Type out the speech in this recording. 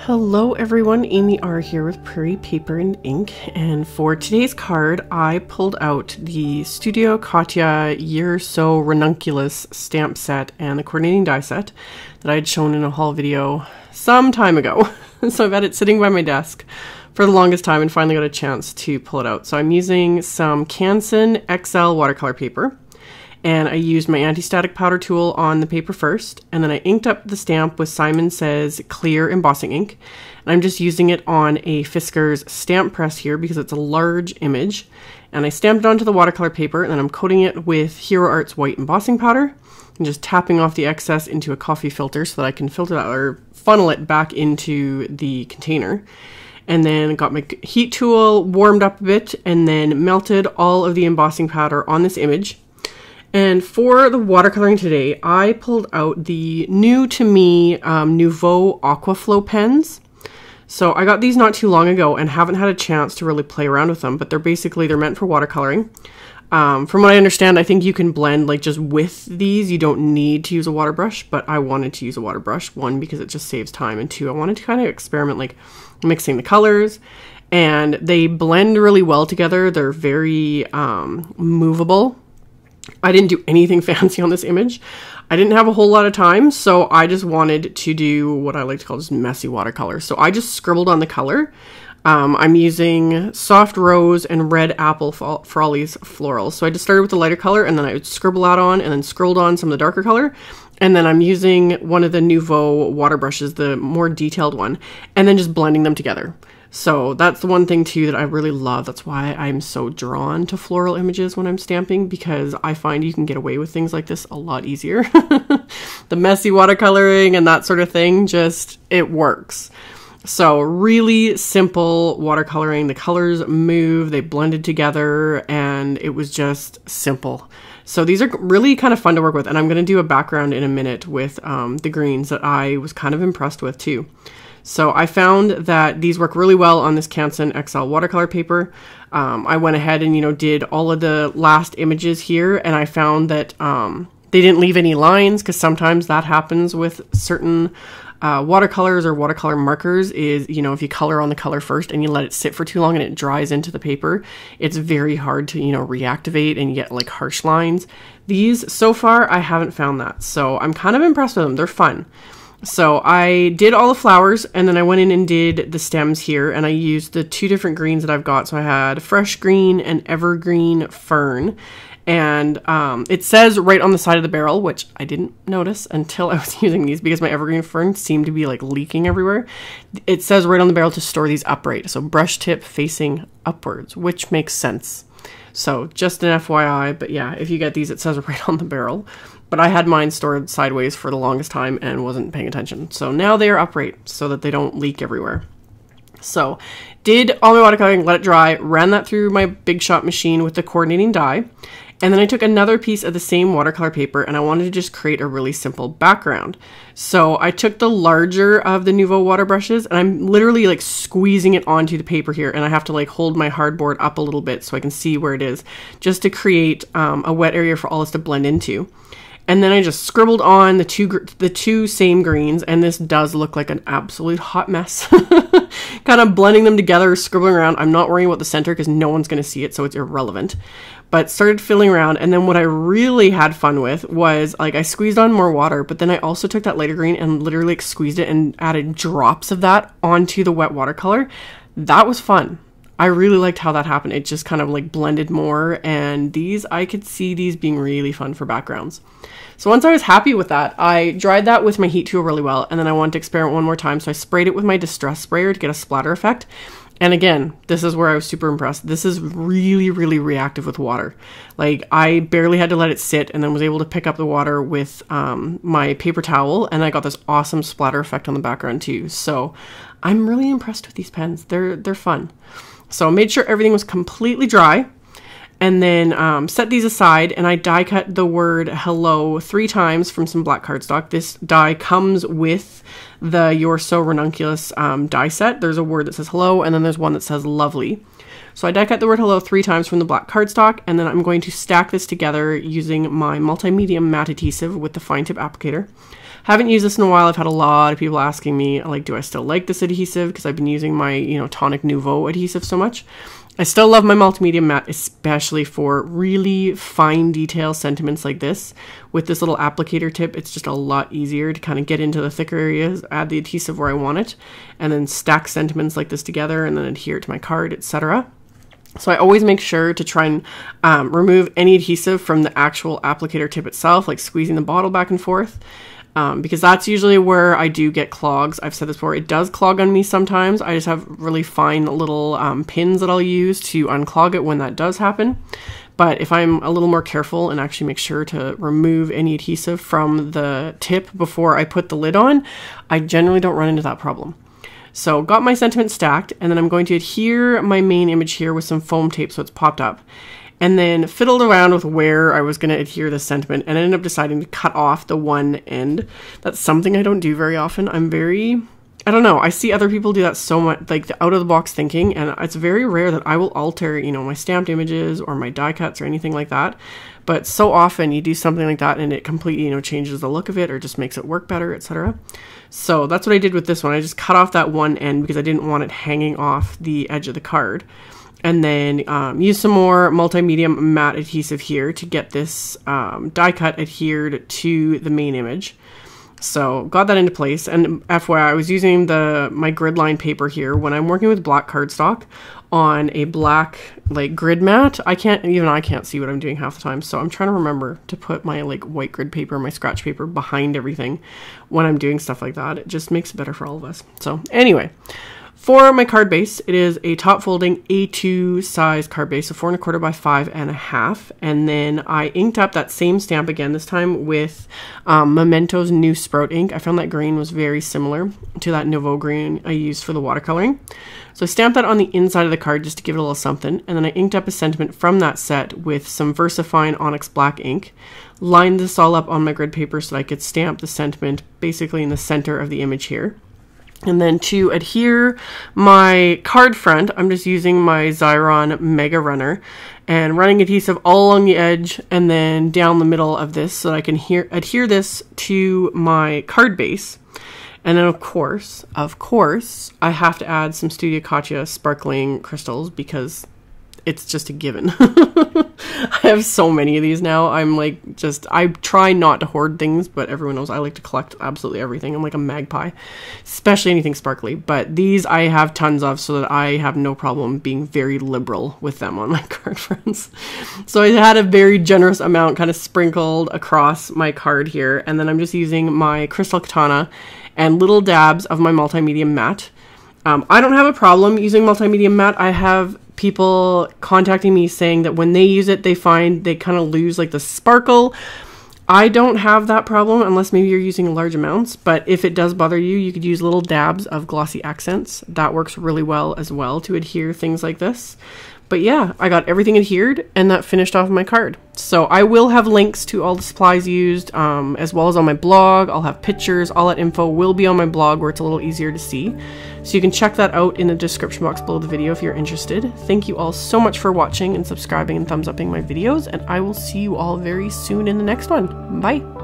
Hello everyone, AmyR here with Prairie Paper and Ink, and for today's card I pulled out the Studio Katia Year So Ranunculus stamp set and the coordinating die set that I had shown in a haul video some time ago. So I've had it sitting by my desk for the longest time and finally got a chance to pull it out. So I'm using some Canson XL watercolor paper. And I used my anti-static powder tool on the paper first, and then I inked up the stamp with Simon Says clear embossing ink. And I'm just using it on a Fiskars stamp press here because it's a large image. And I stamped it onto the watercolor paper, and then I'm coating it with Hero Arts white embossing powder and just tapping off the excess into a coffee filter so that I can filter that or funnel it back into the container. And then got my heat tool warmed up a bit and then melted all of the embossing powder on this image. And for the watercoloring today, I pulled out the new to me Nuvo Aqua Flow pens. So I got these not too long ago and haven't had a chance to really play around with them, but they're meant for watercoloring. From what I understand, I think you can blend like just with these. You don't need to use a water brush, but I wanted to use a water brush. One, because it just saves time, and two, I wanted to kind of experiment like mixing the colors. And they blend really well together. They're very movable. I didn't do anything fancy on this image. I didn't have a whole lot of time, so I just wanted to do what I like to call just messy watercolor. So I just scribbled on the color. I'm using soft rose and red apple for all these florals. So I just started with the lighter color, and then I would scribble that on, and then scribbled on some of the darker color. And then I'm using one of the Nuvo water brushes, the more detailed one, and then just blending them together. So that's the one thing too that I really love. That's why I'm so drawn to floral images when I'm stamping, because I find you can get away with things like this a lot easier. The messy watercoloring and that sort of thing, just, it works. So really simple watercoloring. The colors move, they blended together, and it was just simple. So these are really kind of fun to work with, and I'm going to do a background in a minute with the greens that I was kind of impressed with too. So I found that these work really well on this Canson XL watercolor paper. I went ahead and, did all of the last images here, and I found that they didn't leave any lines, because sometimes that happens with certain watercolors or watercolor markers is, if you color on the color first and you let it sit for too long and it dries into the paper, it's very hard to, reactivate and you get like harsh lines. These, so far, I haven't found that. So I'm kind of impressed with them. They're fun. So I did all the flowers, and then I went in and did the stems here, and I used the two different greens that I've got. So I had fresh green and evergreen fern, and it says right on the side of the barrel, which I didn't notice until I was using these because my evergreen fern seemed to be like leaking everywhere. It says right on the barrel to store these upright, so brush tip facing upwards, which makes sense. So just an FYI, but yeah, if you get these, it says right on the barrel. But I had mine stored sideways for the longest time and wasn't paying attention. So now they are upright so that they don't leak everywhere. So did all my watercoloring, let it dry, ran that through my Big Shot machine with the coordinating die. And then I took another piece of the same watercolor paper, and I wanted to just create a really simple background. So I took the larger of the Nuvo water brushes, and I'm literally like squeezing it onto the paper here, and I have to like hold my hardboard up a little bit so I can see where it is, just to create a wet area for all this to blend into. And then I just scribbled on the two same greens, and this does look like an absolute hot mess. Kind of blending them together, scribbling around. I'm not worrying about the center because no one's going to see it, so it's irrelevant. But started filling around, and then what I really had fun with was, like, I squeezed on more water, but then I also took that lighter green and literally like, squeezed it and added drops of that onto the wet watercolor. That was fun. I really liked how that happened. It just kind of like blended more, and these, I could see these being really fun for backgrounds. So once I was happy with that, I dried that with my heat tool really well, and then I wanted to experiment one more time, so I sprayed it with my distress sprayer to get a splatter effect. And again, this is where I was super impressed. This is really, really reactive with water. Like, I barely had to let it sit, and then was able to pick up the water with my paper towel, and I got this awesome splatter effect on the background too. So I'm really impressed with these pens. They're fun. So I made sure everything was completely dry, and then set these aside, and I die cut the word hello 3 times from some black cardstock. This die comes with the Year So Ranunculus die set. There's a word that says hello, and then there's one that says lovely. So I die cut the word hello 3 times from the black cardstock, and then I'm going to stack this together using my multimedia matte adhesive with the fine tip applicator. Haven't used this in a while. I've had a lot of people asking me, like, do I still like this adhesive? Because I've been using my, you know, Tonic Nuvo adhesive so much. I still love my multimedia matte, especially for really fine detail sentiments like this. With this little applicator tip, it's just a lot easier to kind of get into the thicker areas, add the adhesive where I want it, and then stack sentiments like this together and then adhere to my card, etc. So I always make sure to try and remove any adhesive from the actual applicator tip itself, like squeezing the bottle back and forth. Because that's usually where I do get clogs. I've said this before, it does clog on me sometimes. I just have really fine little pins that I'll use to unclog it when that does happen. But if I'm a little more careful and actually make sure to remove any adhesive from the tip before I put the lid on, I generally don't run into that problem. So got my sentiment stacked, and then I'm going to adhere my main image here with some foam tape so it's popped up. And then fiddled around with where I was going to adhere the sentiment and ended up deciding to cut off the one end. That's something I don't do very often. I don't know, I see other people do that so much, like the out of the box thinking, and it's very rare that I will alter, you know, my stamped images or my die cuts or anything like that. But so often you do something like that and it completely, you know, changes the look of it or just makes it work better, etc. So that's what I did with this one. I just cut off that one end because I didn't want it hanging off the edge of the card. And then use some more multimedia matte adhesive here to get this die cut adhered to the main image. So got that into place. And FYI, I was using my grid line paper here when I'm working with black cardstock on a black like grid mat. I can't see what I'm doing half the time. So I'm trying to remember to put my like white grid paper, my scratch paper behind everything when I'm doing stuff like that. It just makes it better for all of us. So anyway. For my card base, it is a top folding A2 size card base, so 4 1/4 by 5 1/2. And then I inked up that same stamp again, this time with Memento's New Sprout ink. I found that green was very similar to that Nuvo green I used for the watercoloring. So I stamped that on the inside of the card just to give it a little something. And then I inked up a sentiment from that set with some VersaFine Onyx Black ink. Lined this all up on my grid paper so that I could stamp the sentiment basically in the center of the image here. And then to adhere my card front, I'm just using my Xyron Mega Runner and running adhesive all along the edge and then down the middle of this so that I can adhere this to my card base. And then of course, I have to add some Studio Katia sparkling crystals because it's just a given. I have so many of these now. I try not to hoard things, but everyone knows I like to collect absolutely everything. I'm like a magpie, especially anything sparkly. But these I have tons of so that I have no problem being very liberal with them on my card fronts. So I had a very generous amount kind of sprinkled across my card here. And then I'm just using my Crystal Katana and little dabs of my multimedia matte. I don't have a problem using multimedia matte. I have people contacting me saying that when they use it, they find they kind of lose like the sparkle. I don't have that problem unless maybe you're using large amounts, but if it does bother you, you could use little dabs of glossy accents. That works really well as well to adhere things like this. But yeah, I got everything adhered and that finished off my card. So I will have links to all the supplies used, as well as on my blog. I'll have pictures. All that info will be on my blog where it's a little easier to see. So you can check that out in the description box below the video if you're interested. Thank you all so much for watching and subscribing and thumbs upping my videos, and I will see you all very soon in the next one. Bye!